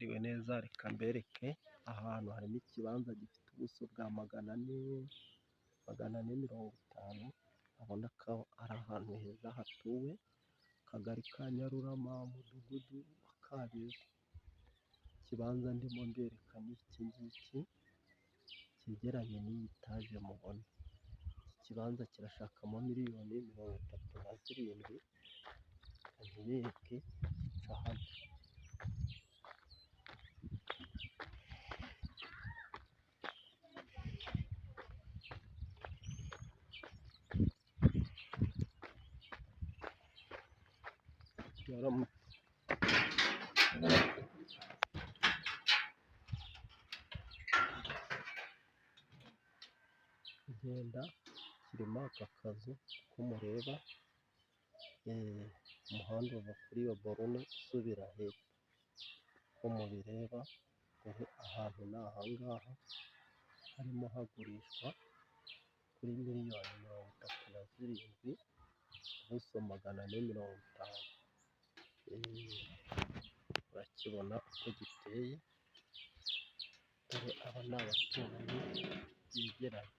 Mwiriwe neza, reka mbereke ahantu harimo ikibanza gifite ubuso bwa magana ane mirongo itanu. Urabona ko ari ahantu heza hatuwe, Akagari ka Nyarurama, Umudugudu wa Kabeza. Ikibanza ndimo mbereka ni iki ngiki cyegeranye n'iyi taje mubona. Iki kibanza kirashakamo miliyoni 37. Reka nkibereke ca hano. Kugenda kirimo aka kazu ko mureba, umuhanda uva kuri iyo borone usubira hepfo. Uko mubireba ahantu ni ahangaha, harimo hagurishwa kuri miliyoni 37, ubuso 450. Urakibona uko giteye, dore aba ni abaturanyi begeranye.